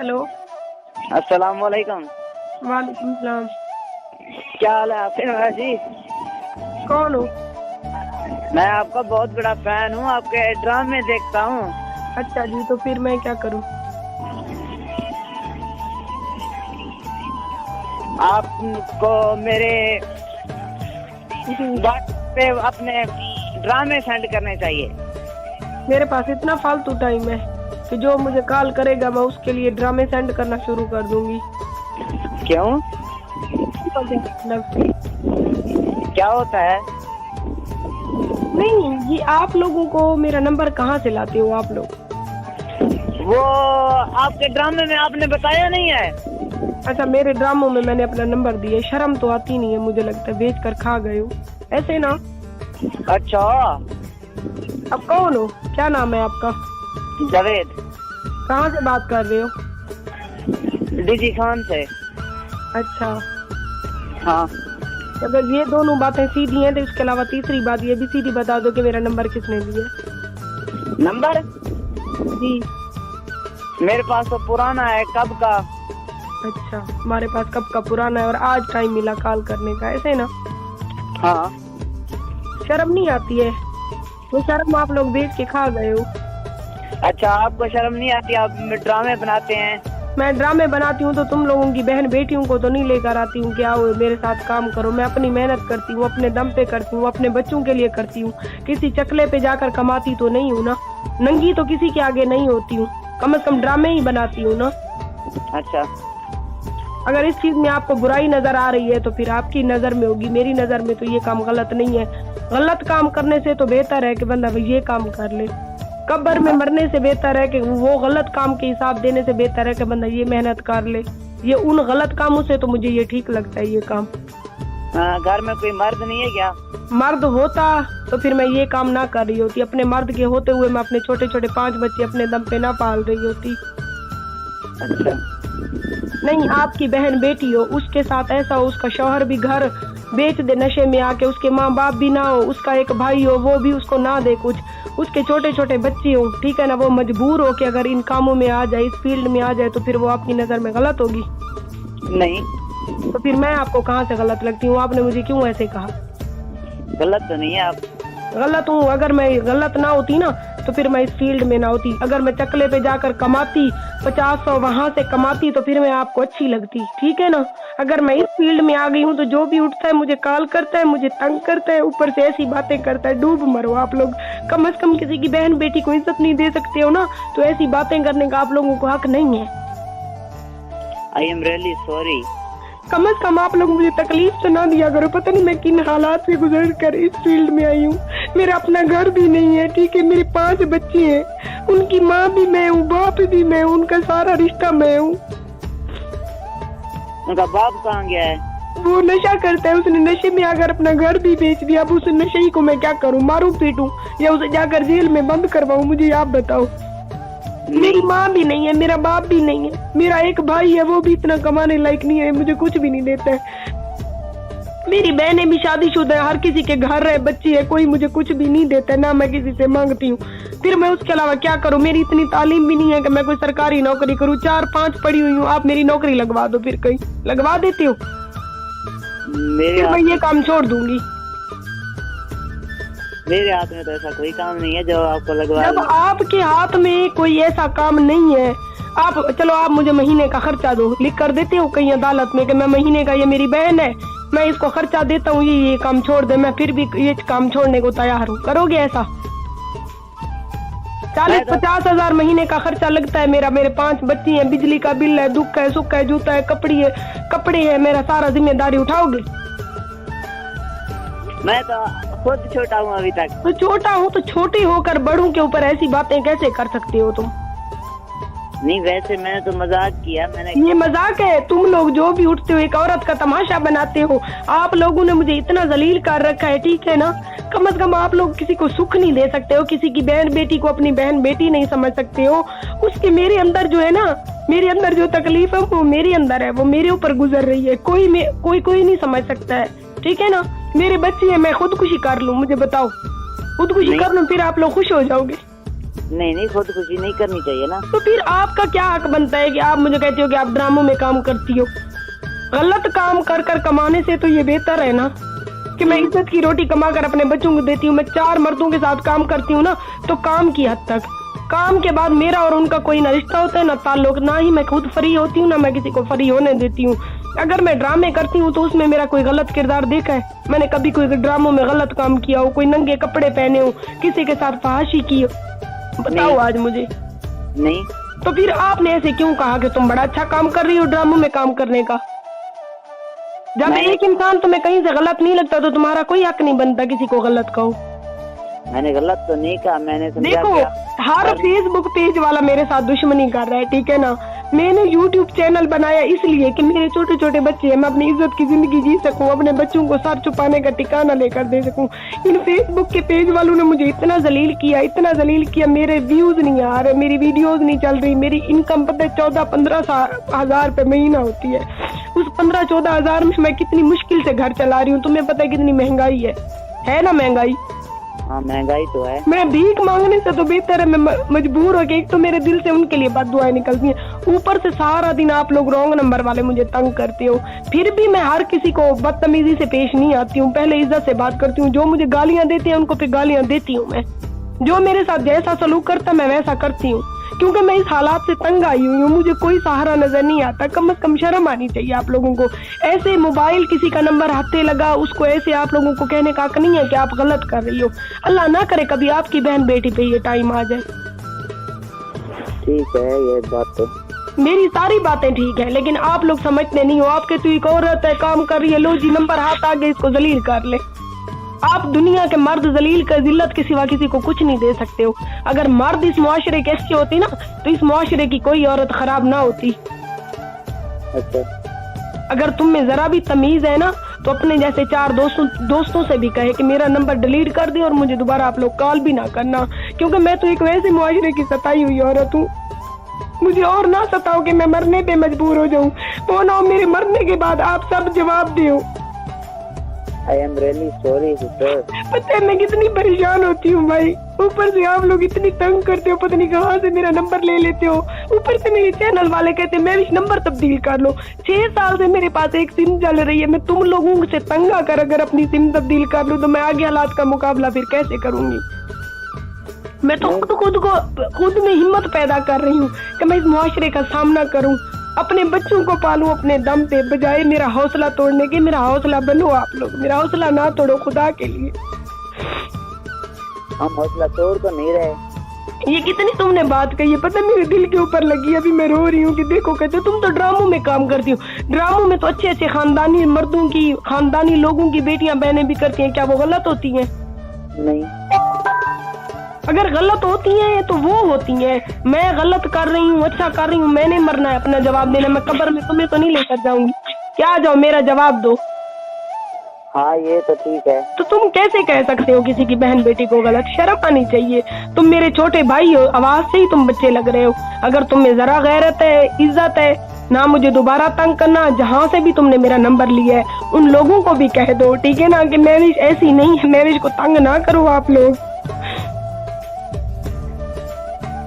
Hello. अस्सलाम वालेकुम। वालेकुम सलाम। क्या हाल है आपके नवाज जी? कौन हो? मैं आपका बहुत बड़ा फैन हूँ, आपके ड्रामे देखता हूँ। अच्छा जी, तो फिर मैं क्या करूँ? आपको मेरे व्हाट्सएप पे अपने ड्रामे सेंड करने चाहिए। मेरे पास इतना फालतू टाइम है कि जो मुझे कॉल करेगा मैं उसके लिए ड्रामे सेंड करना शुरू कर दूंगी। क्यों? मतलब क्या होता है? नहीं, ये आप लोगों को मेरा नंबर कहाँ से लाते हो आप लोग? वो आपके ड्रामे में आपने बताया नहीं है। अच्छा, मेरे ड्रामों में मैंने अपना नंबर दिया। शर्म तो आती नहीं है, मुझे लगता है बेच कर खा गए हो ऐसे ना। अच्छा, अब कौन हो? क्या नाम है आपका? जावेद। कहाँ से बात कर रहे हो? डीजी खान से। अच्छा, हाँ। अगर ये दोनों बातें सीधी हैं तो इसके अलावा तीसरी बात ये भी सीधी बता दो कि मेरा नंबर किसने दिया? नंबर जी, मेरे पास तो पुराना है, कब का। अच्छा, हमारे पास कब का पुराना है और आज टाइम मिला कॉल करने का, ऐसे ना। हाँ। शर्म नहीं आती है? वो शर्म आप लोग बेच के खा गए हो। अच्छा, आपको शर्म नहीं आती? आप ड्रामे बनाते हैं। मैं ड्रामे बनाती हूँ तो तुम लोगों की बहन बेटियों को तो नहीं लेकर आती हूँ कि आओ मेरे साथ काम करो। मैं अपनी मेहनत करती हूँ, अपने दम पे करती हूँ, अपने बच्चों के लिए करती हूँ। किसी चकले पे जाकर कमाती तो नहीं हूँ ना, नंगी तो किसी के आगे नहीं होती हूँ। कम से कम ड्रामे ही बनाती हूँ ना। अच्छा, अगर इस चीज में आपको बुराई नजर आ रही है तो फिर आपकी नजर में होगी, मेरी नजर में तो ये काम गलत नहीं है। गलत काम करने से तो बेहतर है कि बंदा ये काम कर ले। कब्र में मरने से बेहतर है कि वो गलत काम के हिसाब देने से बेहतर है कि बंदा ये मेहनत कर ले। ये उन गलत कामों से तो मुझे ये ठीक लगता है ये काम। घर में कोई मर्द नहीं है क्या? मर्द होता तो फिर मैं ये काम ना कर रही होती। अपने मर्द के होते हुए मैं अपने छोटे छोटे 5 बच्चे अपने दम पे ना पाल रही होती। अच्छा। नहीं, आपकी बहन बेटी हो, उसके साथ ऐसा हो, उसका शौहर भी घर बेच दे नशे में आके, उसके माँ बाप भी ना हो, उसका एक भाई हो वो भी उसको ना दे कुछ, उसके छोटे छोटे बच्चे हो, ठीक है ना, वो मजबूर हो कि अगर इन कामों में आ जाए, इस फील्ड में आ जाए तो फिर वो आपकी नजर में गलत होगी। नहीं। तो फिर मैं आपको कहाँ से गलत लगती हूँ? आपने मुझे क्यों ऐसे कहा? गलत तो नहीं है आप। गलत हूँ? अगर मैं गलत ना होती ना तो फिर मैं इस फील्ड में ना होती। अगर मैं चकले पे जाकर कमाती, 50-100 वहां से कमाती तो फिर मैं आपको अच्छी लगती, ठीक है ना। अगर मैं इस फील्ड में आ गई हूँ तो जो भी उठता है मुझे कॉल करता है, मुझे तंग करता है, ऊपर से ऐसी बातें करता है। डूब मरो आप लोग। कम से कम किसी की बहन बेटी को इज्जत नहीं दे सकते हो ना, तो ऐसी बातें करने का आप लोगों को हक नहीं है। I am really sorry. कम से कम आप लोग मुझे तकलीफ तो ना दिया करो। पता नहीं मैं किन हालात से गुजर कर इस फील्ड में आई हूँ। मेरा अपना घर भी नहीं है, ठीक है, मेरे 5 बच्चे हैं, उनकी माँ भी मैं हूँ, बाप भी मैं हूँ, उनका सारा रिश्ता मैं हूँ। उनका बाप कहाँ गया है? वो नशा करता है, उसने नशे में आकर अपना घर भी बेच दिया। अब उस नशे ही को मैं क्या करूँ? मारूं पीटूं या उसे जाकर जेल में बंद करवाऊं? मुझे आप बताओ। मेरी माँ भी नहीं है, मेरा बाप भी नहीं है, मेरा एक भाई है, वो भी इतना कमाने लायक नहीं है, मुझे कुछ भी नहीं देता है। मेरी बहनें भी शादीशुदा है, हर किसी के घर है, बच्ची है, कोई मुझे कुछ भी नहीं देता है, ना मैं किसी से मांगती हूँ। फिर मैं उसके अलावा क्या करूँ? मेरी इतनी तालीम भी नहीं है कि मैं कोई सरकारी नौकरी करूँ। 4-5 पढ़ी हुई हूँ, आप मेरी नौकरी लगवा दो, फिर कहीं लगवा देती हो, फिर मैं ये काम छोड़ दूंगी। मेरे हाथ में तो ऐसा कोई काम नहीं है जो आपको लगवा। जब आपके हाथ में कोई ऐसा काम नहीं है, आप चलो आप मुझे महीने का खर्चा दो, लिख कर देते हो कहीं अदालत में कि मैं महीने का, ये मेरी बहन है, मैं इसको खर्चा देता हूँ, ये काम छोड़ दे, मैं फिर भी ये काम छोड़ने को तैयार हूँ। करोगे ऐसा? 40-50 हजार महीने का खर्चा लगता है मेरा, मेरे 5 बच्ची हैं, बिजली का बिल है, दुख है, सुख है, जूता है, कपड़े है, मेरा सारा जिम्मेदारी उठाओगे? मैं तो खुद छोटा हूँ अभी तक। तो छोटा हूँ तो छोटी होकर बड़ों के ऊपर ऐसी बातें कैसे कर सकते हो तुम? नहीं, वैसे मैंने तो मजाक किया। मैंने ये मजाक है? तुम लोग जो भी उठते हो एक औरत का तमाशा बनाते हो। आप लोगों ने मुझे इतना जलील कर रखा है, ठीक है ना। कम से कम आप लोग किसी को सुख नहीं दे सकते हो, किसी की बहन बेटी को अपनी बहन बेटी नहीं समझ सकते हो। उसके मेरे अंदर जो है ना, मेरे अंदर जो तकलीफ है वो मेरे अंदर है, वो मेरे ऊपर गुजर रही है। कोई नहीं समझ सकता है, ठीक है ना। मेरे बच्चे हैं, मैं खुदकुशी कर लूं, मुझे बताओ, खुदकुशी कर लूं, फिर आप लोग खुश हो जाओगे? नहीं नहीं, खुदकुशी नहीं करनी चाहिए ना। तो फिर आपका क्या हक बनता है कि आप मुझे कहते हो कि आप ड्रामों में काम करती हो? गलत काम कर कर कमाने से तो ये बेहतर है ना कि मैं इज्जत की रोटी कमा कर अपने बच्चों को देती हूँ। मैं 4 मर्दों के साथ काम करती हूँ ना, तो काम की हद तक, काम के बाद मेरा और उनका कोई ना रिश्ता होता है ना ताल्लुक, ना ही मैं खुद फ्री होती हूँ ना मैं किसी को फ्री होने देती हूँ। अगर मैं ड्रामे करती हूँ तो उसमें मेरा कोई गलत किरदार देखा है? मैंने कभी कोई ड्रामों में गलत काम किया हो, कोई नंगे कपड़े पहने हो, किसी के साथ फहाशी की हो? बताओ आज मुझे। नहीं। तो फिर आपने ऐसे क्यों कहा कि तुम बड़ा अच्छा काम कर रही हो ड्रामों में काम करने का? जब एक इंसान तुम्हें कहीं से गलत नहीं लगता तो तुम्हारा कोई हक नहीं बनता किसी को गलत कहो। मैंने गलत तो नहीं कहा, मैंने समझा। देखो, हर फेसबुक पेज वाला मेरे साथ दुश्मनी कर रहा है, ठीक है ना। मैंने YouTube चैनल बनाया इसलिए कि मेरे छोटे छोटे बच्चे हैं, मैं अपनी इज्जत की जिंदगी जी सकूं, अपने बच्चों को सर छुपाने का ठिकाना लेकर दे सकूं। इन फेसबुक के पेज वालों ने मुझे इतना जलील किया, मेरे व्यूज नहीं आ रहे, मेरी वीडियोज नहीं चल रही, मेरी इनकम पता है 14-15 हजार रुपए महीना होती है। उस 15-14 हजार में मैं कितनी मुश्किल से घर चला रही हूँ। तुम्हें पता है कितनी महंगाई है ना? महंगाई, हाँ महंगाई तो है। मैं भीख मांगने से तो बेहतर है मैं मजबूर हो गई। एक तो मेरे दिल से उनके लिए बददुआएं निकलती हैं, ऊपर से सारा दिन आप लोग रॉन्ग नंबर वाले मुझे तंग करते हो। फिर भी मैं हर किसी को बदतमीजी से पेश नहीं आती हूँ, पहले इज्जत से बात करती हूँ। जो मुझे गालियां देते हैं उनको फिर गालियां देती हूँ मैं। जो मेरे साथ जैसा सलूक करता मैं वैसा करती हूँ, क्योंकि मैं इस हालात से तंग आई हुई हूँ। मुझे कोई सहारा नजर नहीं आता। कम से कम शर्म आनी चाहिए आप लोगों को। ऐसे मोबाइल किसी का नंबर हाथे लगा उसको ऐसे आप लोगों को कहने का हक नहीं है कि आप गलत कर रही हो। अल्लाह ना करे कभी आपकी बहन बेटी पे ये टाइम आ जाए। ठीक है, ये बात तो मेरी सारी बातें ठीक है, लेकिन आप लोग समझते नहीं हो। आपके तो एक औरत है, काम कर रही है, लो जी नंबर हाथ आ गए, इसको जलील कर ले। आप दुनिया के मर्द जलील कर जिल्लत के सिवा किसी को कुछ नहीं दे सकते हो। अगर मर्द इस मुआशरे के ऐसे होती ना तो इस मुआशरे की कोई औरत खराब ना होती। अच्छा। अगर तुम में जरा भी तमीज है ना तो अपने जैसे 4 दोस्तों से भी कहे कि मेरा नंबर डिलीट कर दे और मुझे दोबारा आप लोग कॉल भी ना करना, क्योंकि मैं तो एक वैसे मुआशरे की सताई हुई औरत हूँ। मुझे और ना सताओ कि मैं मरने पे मजबूर हो जाऊँ। वो ना मेरे मरने के बाद आप सब जवाब दो। I am really sorry sister। पता है मैं कितनी परेशान होती हूँ भाई। ऊपर से आप लोग इतनी तंग करते हो, पता नहीं कहाँ से मेरा नंबर ले लेते हो। ऊपर से मेरे चैनल वाले कहते हैं मैं भी नंबर तब्दील कर लो। 6 साल से मेरे पास एक सिम चल रही है। मैं तुम लोगों से तंग आकर अगर अपनी सिम तब्दील कर लूँ तो मैं आगे हालात का मुकाबला फिर कैसे करूंगी? मैं तो खुद में हिम्मत पैदा कर रही हूँ कि मैं इस मुआशरे का सामना करूँ, अपने बच्चों को पालूं अपने दम पे, बजाय मेरा हौसला तोड़ने के। मेरा हौसला बनो आप लोग, मेरा हौसला ना तोड़ो खुदा के लिए। हम हौसला तोड़ तो नहीं रहे। ये कितनी तुमने बात कही है, पता मेरे दिल के ऊपर लगी। अभी मैं रो रही हूँ कि देखो कहते तुम तो ड्रामों में काम करती हो। ड्रामों में तो अच्छे अच्छे खानदानी मर्दों की, खानदानी लोगों की बेटियां बहनें भी करती हैं। क्या वो गलत होती हैं? नहीं। अगर गलत होती हैं तो वो होती हैं। मैं गलत कर रही हूँ, अच्छा कर रही हूँ, मैंने मरना है, अपना जवाब देना। मैं कब्र में तुम्हें तो नहीं लेकर जाऊंगी। क्या आ जाओ, मेरा जवाब दो। हाँ ये तो ठीक है। तो तुम कैसे कह सकते हो किसी की बहन बेटी को गलत? शर्म आनी चाहिए। तुम मेरे छोटे भाई हो, आवाज से ही तुम बच्चे लग रहे हो। अगर तुम में जरा गैरत है, इज्जत है ना, मुझे दोबारा तंग करना। जहाँ से भी तुमने मेरा नंबर लिया है उन लोगों को भी कह दो, ठीक है ना, कि मैरिज ऐसी नहीं है। मैरिज को तंग ना करो आप लोग।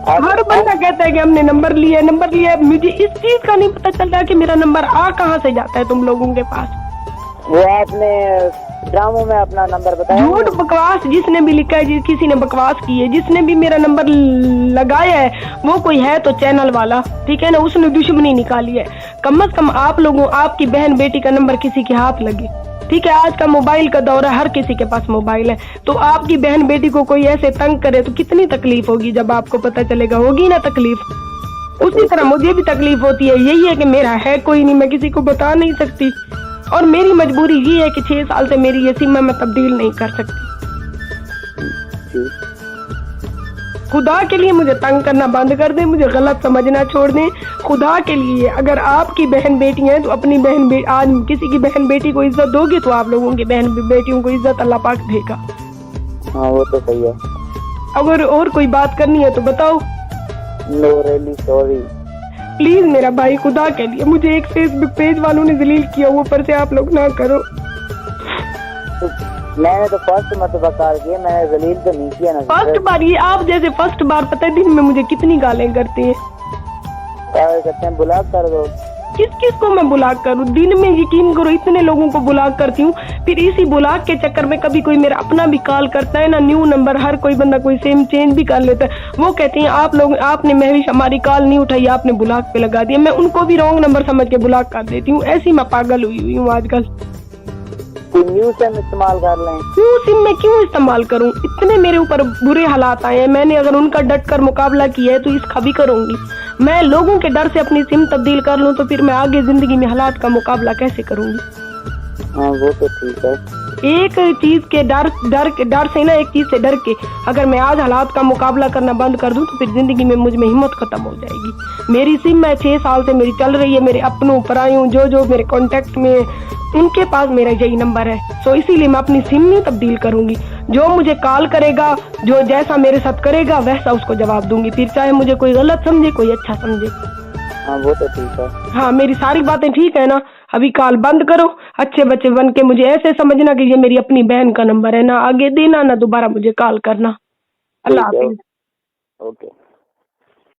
हर बंदा कहता है कि हमने नंबर लिया। मुझे इस चीज का नहीं पता चल रहा कि मेरा नंबर आ कहाँ से जाता है तुम लोगों के पास। वो आपने ड्रामों में अपना नंबर बताया। झूठ बकवास जिसने भी लिखा है, किसी ने बकवास की है। जिसने भी मेरा नंबर लगाया है वो कोई है तो चैनल वाला, ठीक है ना, उसने दुश्मनी निकाली है। कम से कम आप लोगों, आपकी बहन बेटी का नंबर किसी के हाथ लगे, ठीक है। आज का मोबाइल का दौर है, हर किसी के पास मोबाइल है। तो आपकी बहन बेटी को कोई ऐसे तंग करे तो कितनी तकलीफ होगी जब आपको पता चलेगा। होगी ना तकलीफ? उसी तरह मुझे भी तकलीफ होती है। यही है कि मेरा है कोई नहीं, मैं किसी को बता नहीं सकती। और मेरी मजबूरी ये है कि 6 साल से मेरी ये सिम मैं तब्दील नहीं कर सकती। खुदा के लिए मुझे तंग करना बंद कर दे, मुझे गलत समझना छोड़ दें। खुदा के लिए अगर आपकी बहन बेटी है तो अपनी आज किसी की बहन बेटी को इज्जत दोगे तो आप लोगों की बहन बेटियों को इज्जत अल्लाह पाक देगा। हाँ वो तो सही है। अगर और कोई बात करनी है तो बताओ। No really sorry. प्लीज मेरा भाई, खुदा के लिए। मुझे एक फेसबुक पेज वालों ने जलील किया, ऊपर से आप लोग ना करो। मैंने तो फर्स्ट मरतबा कॉल किया, मैंने जलील तो नहीं किया ना। फर्स्ट बार ये आप जैसे फर्स्ट बार पता है दिन में मुझे कितनी गालें करते हैं। क्या करते हैं, ब्लॉक कर दो। किस किस को मैं ब्लॉक करूं? दिन में यकीन करो इतने लोगों को ब्लॉक करती हूँ, फिर इसी ब्लॉक के चक्कर में कभी कोई मेरा अपना भी कॉल करता है ना, न्यू नंबर, हर कोई बंदा कोई सेम चेंज भी कर लेता है। वो कहते हैं आप लोग, आपने महविश हमारी कॉल नहीं उठाई, आपने ब्लॉक पे लगा दिया। मैं उनको भी रॉन्ग नंबर समझ के ब्लॉक कर देती हूँ। ऐसी मैं पागल हुई हूँ आजकल। न्यू सिम इस्तेमाल कर लें। न्यू सिम मैं क्यों इस्तेमाल करूं? इतने मेरे ऊपर बुरे हालात आए हैं, मैंने अगर उनका डट कर मुकाबला किया है तो इसका भी करूंगी। मैं लोगों के डर से अपनी सिम तब्दील कर लूं तो फिर मैं आगे जिंदगी में हालात का मुकाबला कैसे करूंगी? हाँ वो तो ठीक है। एक चीज के डर से ना, एक चीज से डर के अगर मैं आज हालात का मुकाबला करना बंद कर दूं तो फिर जिंदगी में मुझ में हिम्मत खत्म हो जाएगी। मेरी सिम मैं 6 साल से मेरी चल रही है, मेरे अपनों परायों जो मेरे कांटेक्ट में उनके पास मेरा यही नंबर है। सो इसीलिए मैं अपनी सिम नहीं तब्दील करूंगी। जो मुझे कॉल करेगा, जो जैसा मेरे साथ करेगा वैसा उसको जवाब दूंगी, फिर चाहे मुझे कोई गलत समझे कोई अच्छा समझे। हाँ वो तो ठीक है। हाँ मेरी सारी बातें ठीक है ना? अभी कॉल बंद करो, अच्छे बच्चे बन के मुझे ऐसे समझना कि ये मेरी अपनी बहन का नंबर है, ना आगे देना ना दोबारा मुझे कॉल करना। अल्लाह हाफिज। ओके।